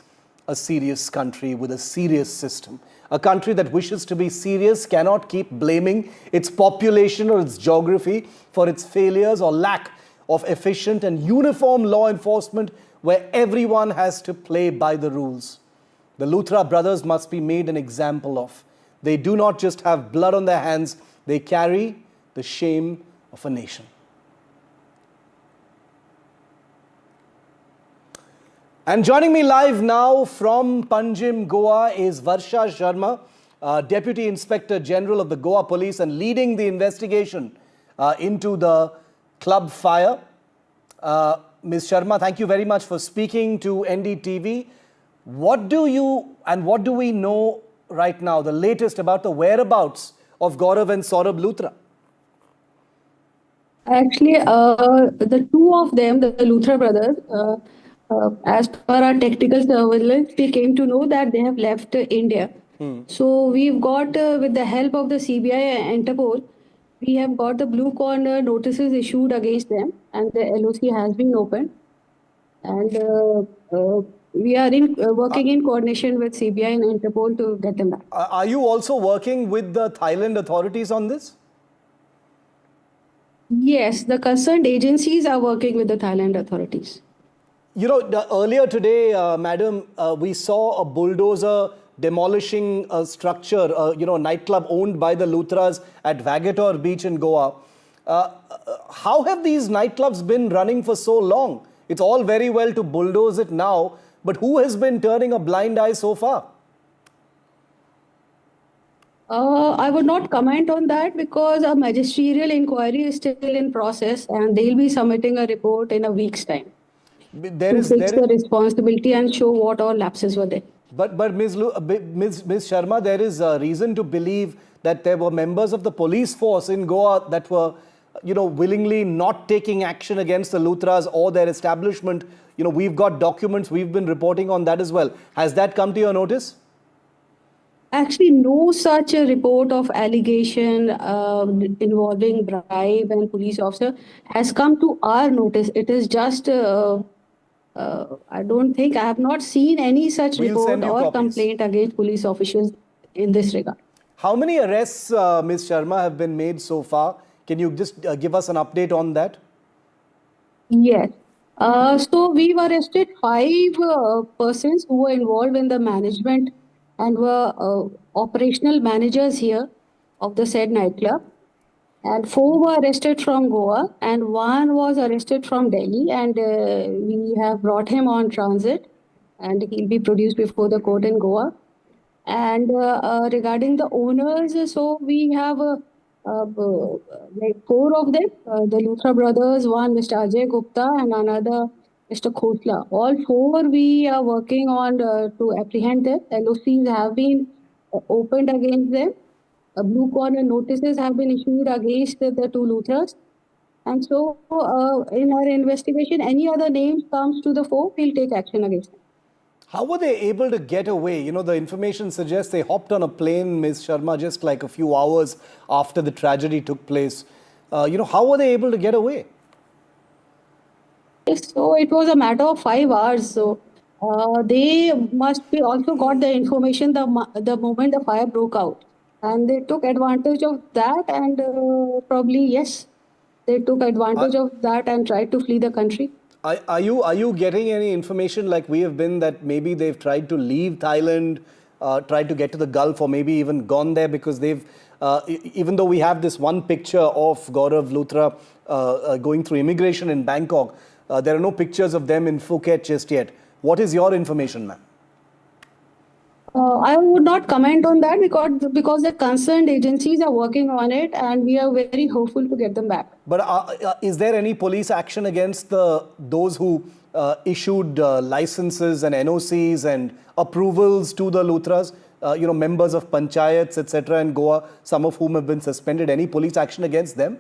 a serious country with a serious system. A country that wishes to be serious cannot keep blaming its population or its geography for its failures or lack of efficient and uniform law enforcement where everyone has to play by the rules. The Luthra brothers must be made an example of. They do not just have blood on their hands, they carry the shame of a nation. And joining me live now from Panjim, Goa is Varsha Sharma, Deputy Inspector General of the Goa Police and leading the investigation into the club fire. Ms. Sharma, thank you very much for speaking to NDTV. What do we know right now, the latest about the whereabouts of Gaurav and Saurabh Luthra? Actually, the two of them, the Luthra brothers, as per our tactical surveillance, we came to know that they have left India. So we've got, with the help of the CBI and Interpol, we have got the blue corner notices issued against them and the LOC has been opened. And we are working in coordination with CBI and Interpol to get them back. Are you also working with the Thailand authorities on this? Yes, the concerned agencies are working with the Thailand authorities. You know, earlier today, madam, we saw a bulldozer demolishing a structure, a nightclub owned by the Luthras at Vagator Beach in Goa. How have these nightclubs been running for so long? It's all very well to bulldoze it now, but who has been turning a blind eye so far? I would not comment on that because a magisterial inquiry is still in process and they'll be submitting a report in a week's time. There is the responsibility and show what all lapses were there. But Ms. Sharma, there is a reason to believe that there were members of the police force in Goa that were, willingly not taking action against the Luthras or their establishment. We've got documents, we've been reporting on that as well. Has that come to your notice? Actually, no such a report of allegation involving bribe and police officer has come to our notice. It is just, I have not seen any such report or complaint against police officials in this regard. How many arrests, Ms. Sharma, have been made so far? Can you just give us an update on that? Yes. So we've arrested 5 persons who were involved in the management and were operational managers here of the said nightclub. And 4 were arrested from Goa and 1 was arrested from Delhi, and we have brought him on transit and he'll be produced before the court in Goa. And regarding the owners, so we have like 4 of them, the Luthra brothers, one Mr. Ajay Gupta and another Mr. Khosla. All 4 we are working on to apprehend them. LOCs have been opened against them. Blue corner notices have been issued against the 2 Luthras. And so in our investigation, any other names comes to the fore, we'll take action against them. How were they able to get away? The information suggests they hopped on a plane, Ms. Sharma, just like a few hours after the tragedy took place. How were they able to get away? Yes, so it was a matter of 5 hours. So they must be also got the information the moment the fire broke out. And they took advantage of that and probably, yes, they took advantage of that and tried to flee the country. Are you getting any information like we have been that maybe they've tried to leave Thailand, tried to get to the Gulf or maybe even gone there because they've, even though we have this one picture of Gaurav Luthra going through immigration in Bangkok, there are no pictures of them in Phuket just yet. What is your information, ma'am? I would not comment on that because the concerned agencies are working on it and we are very hopeful to get them back. But is there any police action against those who issued licenses and NOCs and approvals to the Luthras? members of panchayats, etc. in Goa, some of whom have been suspended. Any police action against them?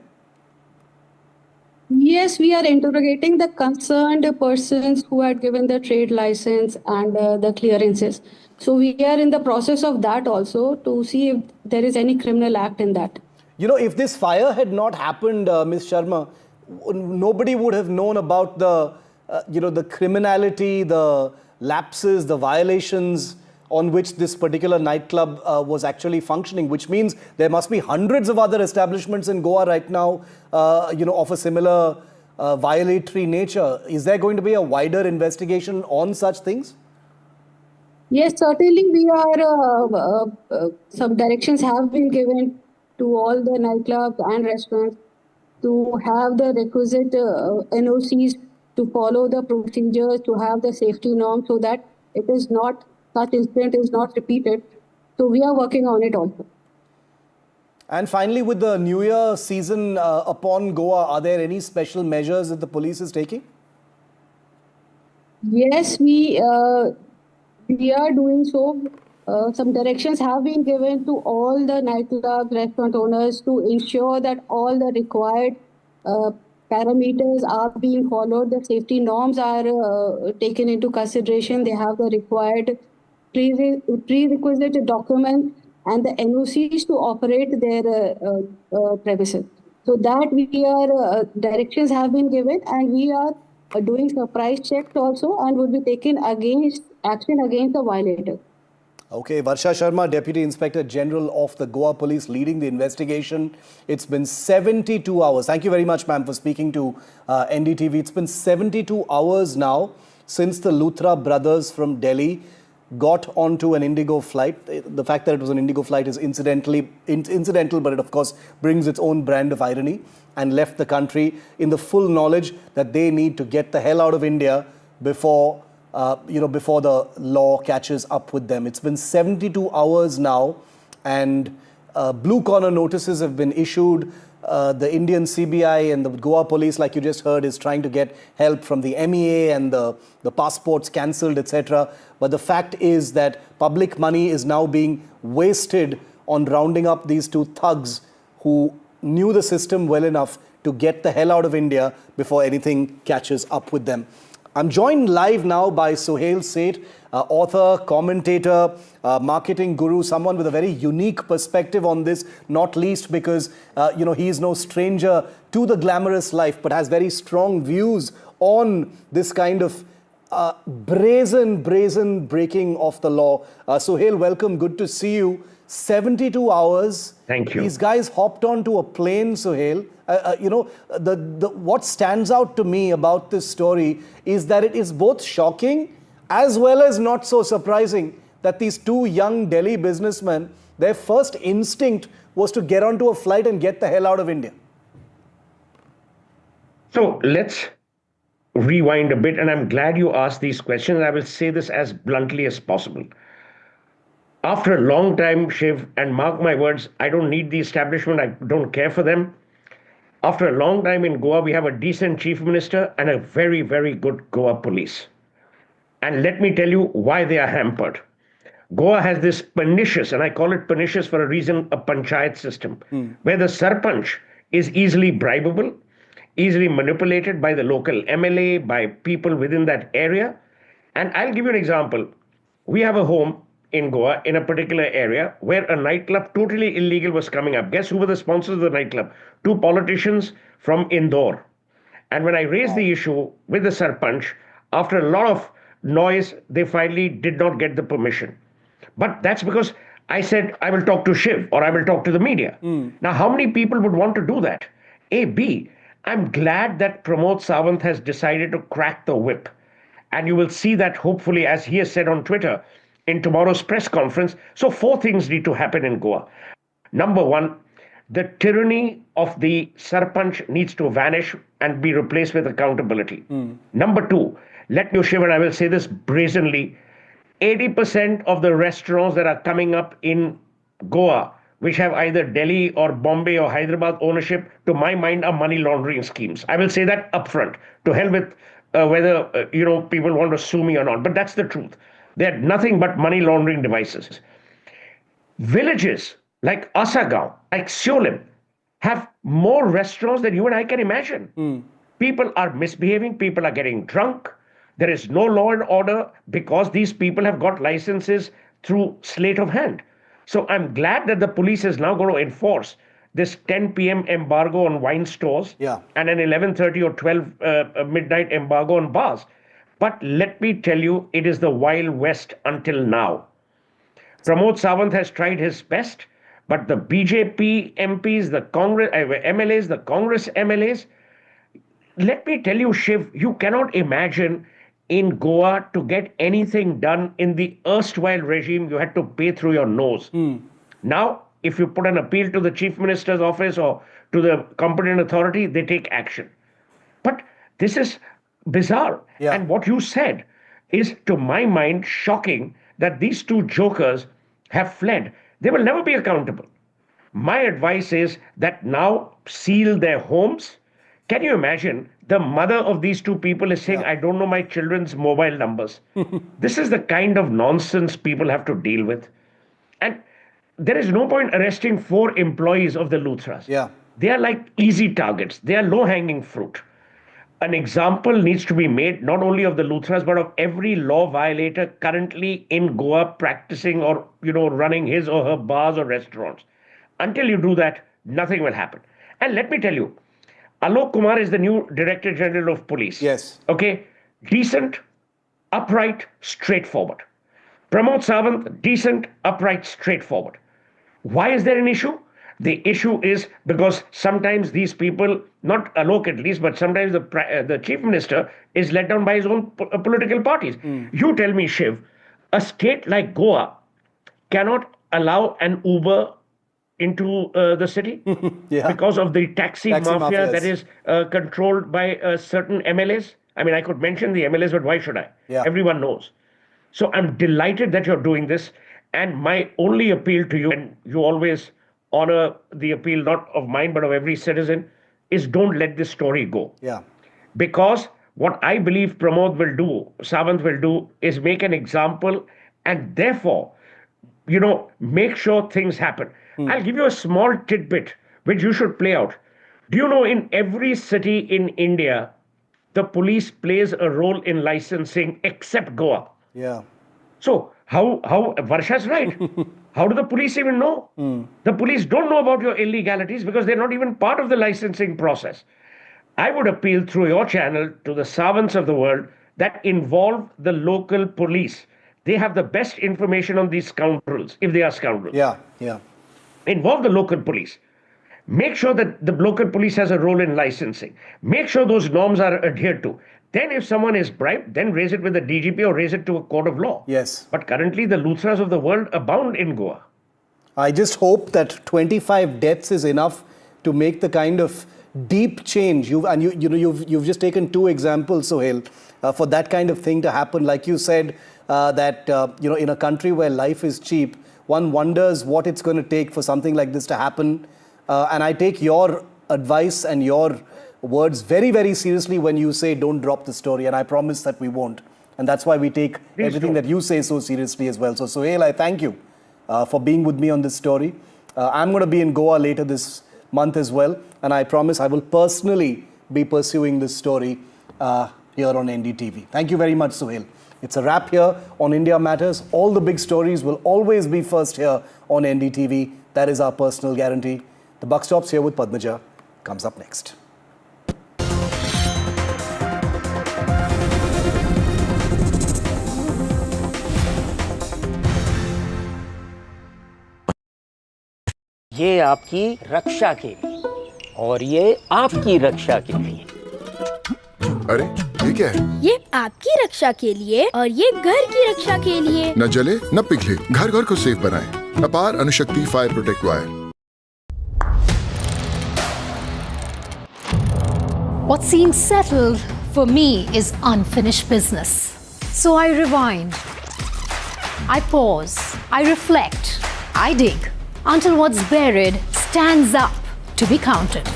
Yes, we are interrogating the concerned persons who had given the trade license and the clearances. So we are in the process of that also to see if there is any criminal act in that. If this fire had not happened, Ms. Sharma, nobody would have known about the criminality, the lapses, the violations on which this particular nightclub was actually functioning, which means there must be hundreds of other establishments in Goa right now, of a similar violatory nature. Is there going to be a wider investigation on such things? Yes, certainly we are, some directions have been given to all the nightclubs and restaurants to have the requisite NOCs, to follow the procedures, to have the safety norms so that it is not, such incident is not repeated. So we are working on it also. And finally, with the New Year season upon Goa, are there any special measures that the police is taking? Yes, we are doing so. Some directions have been given to all the nightclub restaurant owners to ensure that all the required parameters are being followed. The safety norms are taken into consideration. They have the required prerequisite documents and the NOCs to operate their premises. So that we are, directions have been given, and we are doing surprise checks also, and will be taken action against the violators. Okay, Varsha Sharma, Deputy Inspector General of the Goa Police, leading the investigation. It's been 72 hours. Thank you very much, ma'am, for speaking to NDTV. It's been 72 hours now since the Luthra brothers from Delhi got onto an Indigo flight. The fact that it was an Indigo flight is incidental, but it of course brings its own brand of irony, and left the country in the full knowledge that they need to get the hell out of India before before the law catches up with them. It's been 72 hours now, and blue corner notices have been issued. The Indian CBI and the Goa police, like you just heard, is trying to get help from the MEA and the passports cancelled, etc. But the fact is that public money is now being wasted on rounding up these two thugs who knew the system well enough to get the hell out of India before anything catches up with them. I'm joined live now by Sohail Seth, author, commentator, marketing guru, someone with a very unique perspective on this, not least because, he is no stranger to the glamorous life, but has very strong views on this kind of brazen breaking of the law. Sohail, welcome. Good to see you. 72 hours. Thank you. These guys hopped onto a plane, Sohail. What stands out to me about this story is that it is both shocking as well as not so surprising that these two young Delhi businessmen, their first instinct was to get onto a flight and get the hell out of India. So let's rewind a bit, and I'm glad you asked these questions. I will say this as bluntly as possible. After a long time, Shiv, and mark my words, I don't need the establishment, I don't care for them. After a long time in Goa, we have a decent chief minister and a very, very good Goa police. And let me tell you why they are hampered. Goa has this pernicious, and I call it pernicious for a reason, a panchayat system, where the sarpanch is easily bribable, easily manipulated by the local MLA, by people within that area. And I'll give you an example. We have a home in Goa, in a particular area, where a nightclub totally illegal was coming up. Guess who were the sponsors of the nightclub? Two politicians from Indore. And when I raised the issue with the sarpanch, after a lot of noise, they finally did not get the permission. But that's because I said, I will talk to Shiv, or I will talk to the media. Now, how many people would want to do that? A, B, I'm glad that Pramod Sawant has decided to crack the whip. And you will see that hopefully, as he has said on Twitter, in tomorrow's press conference. So 4 things need to happen in Goa. Number 1, the tyranny of the sarpanch needs to vanish and be replaced with accountability. Number 2, let me, Shiv, and I will say this brazenly, 80% of the restaurants that are coming up in Goa, which have either Delhi or Bombay or Hyderabad ownership, to my mind, are money laundering schemes. I will say that upfront, to hell with whether people want to sue me or not, but that's the truth. They're nothing but money laundering devices. Villages like Asagaon, like Siolim, have more restaurants than you and I can imagine. People are misbehaving, people are getting drunk. There is no law and order because these people have got licenses through sleight of hand. So I'm glad that the police is now going to enforce this 10 p.m. embargo on wine stores and an 11:30 or 12 midnight embargo on bars. But let me tell you, it is the Wild West until now. Pramod Sawant has tried his best, but the BJP MPs, the Congress MLAs, the Congress MLAs, let me tell you, Shiv, you cannot imagine in Goa to get anything done in the erstwhile regime, you had to pay through your nose. Now, if you put an appeal to the Chief Minister's office or to the competent authority, they take action. But this is bizarre. And what you said is, to my mind, shocking that these two jokers have fled. They will never be accountable. My advice is that now seal their homes. Can you imagine? The mother of these two people is saying, I don't know my children's mobile numbers. This is the kind of nonsense people have to deal with. And there is no point arresting 4 employees of the Luthras. They are like easy targets. They are low-hanging fruit. An example needs to be made not only of the Luthras, but of every law violator currently in Goa practicing or, running his or her bars or restaurants. Until you do that, nothing will happen. And let me tell you, Alok Kumar is the new Director General of Police. Okay? Decent, upright, straightforward. Pramod Sawant, decent, upright, straightforward. Why is there an issue? The issue is because sometimes these people, not Alok at least, but sometimes the Chief Minister is let down by his own political parties. You tell me, Shiv, a state like Goa cannot allow an Uber into the city because of the taxi mafia that is controlled by certain MLAs. I mean, I could mention the MLAs, but why should I? Everyone knows. So I'm delighted that you're doing this. And my only appeal to you, and you always honor the appeal not of mine, but of every citizen, is don't let this story go. Because what I believe Pramod will do, Sawant will do, is make an example and therefore, make sure things happen. I'll give you a small tidbit which you should play out. Do you know in every city in India, the police plays a role in licensing except Goa? So how Varsha's right. How do the police even know? The police don't know about your illegalities because they're not even part of the licensing process. I would appeal through your channel to the Sawants of the world that involve the local police. They have the best information on these scoundrels, if they are scoundrels. Involve the local police. Make sure that the local police has a role in licensing. Make sure those norms are adhered to. Then if someone is bribed, then raise it with the DGP or raise it to a court of law. But currently the Luthras of the world abound in Goa. I just hope that 25 deaths is enough to make the kind of deep change. You've just taken 2 examples, Sohail, for that kind of thing to happen. Like you said, that in a country where life is cheap, one wonders what it's going to take for something like this to happen. And I take your advice and your words very, very seriously when you say don't drop the story. And I promise that we won't. And that's why we take everything that you say so seriously as well. So, Sohail, I thank you for being with me on this story. I'm going to be in Goa later this month as well. And I promise I will personally be pursuing this story here on NDTV. Thank you very much, Sohail. It's a wrap here on India Matters. All the big stories will always be first here on NDTV. That is our personal guarantee. The Buck Stops here with Padmaja comes up next. ये आपकी रक्षा के लिए और ये आपकी रक्षा के लिए। अरे ये क्या है? ये आपकी रक्षा के लिए और ये घर की रक्षा के लिए। न जले न पिघले, घर घर को सेफ बनाएं। अपार Anushakti fire protect wire. What seems settled for me is unfinished business. So I rewind, I pause, I reflect, I dig until what's buried stands up to be counted.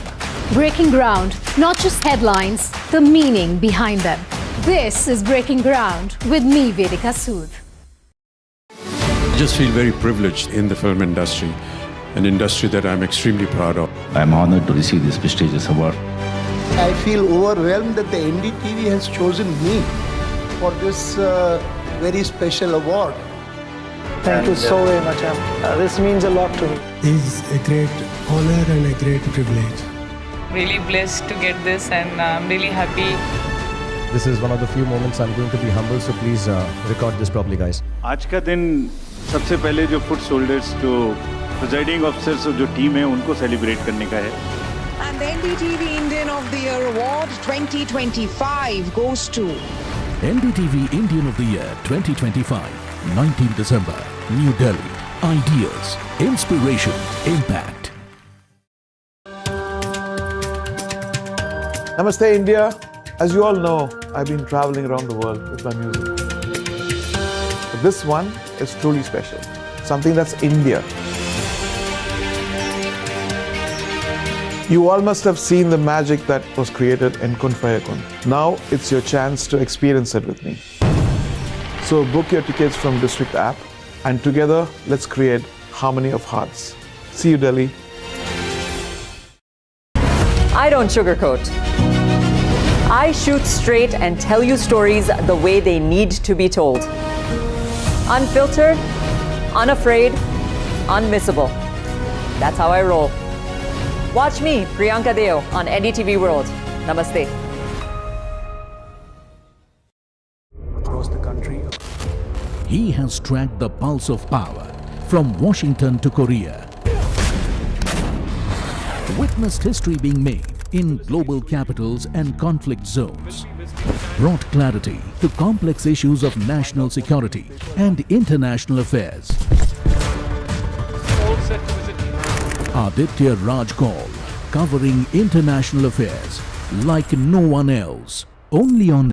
Breaking ground, not just headlines, the meaning behind them. This is Breaking Ground with me, Vedika Sood. I just feel very privileged in the film industry, an industry that I'm extremely proud of. I'm honored to receive this prestigious award. I feel overwhelmed that the NDTV has chosen me for this very special award. Thank you so very much. This means a lot to me. It's a great honor and a great privilege. Really blessed to get this, and I'm really happy. This is one of the few moments I'm going to be humble, so please record this properly, guys. आज का दिन सबसे पहले जो foot shoulders, जो presiding officers और जो team है उनको सेलिब्रेट करने का है. And the NDTV Indian of the Year Award 2025 goes to NDTV Indian of the Year 2025, 19 December, New Delhi. Ideas, inspiration, impact. Namaste, India. As you all know, I've been traveling around the world with my music. But this one is truly special. Something that's India. You all must have seen the magic that was created in Kun Fayakun. Now it's your chance to experience it with me. So book your tickets from District app, and together let's create harmony of hearts. See you, Delhi. I don't sugarcoat. I shoot straight and tell you stories the way they need to be told. Unfiltered, unafraid, unmissable. That's how I roll. Watch me, Priyanka Deo, on NDTV World. Namaste. Across the country, he has tracked the pulse of power from Washington to Korea. Witnessed history being made in global capitals and conflict zones. Brought clarity to complex issues of national security and international affairs. Aditya Raj Kaul, covering international affairs like no one else. Only on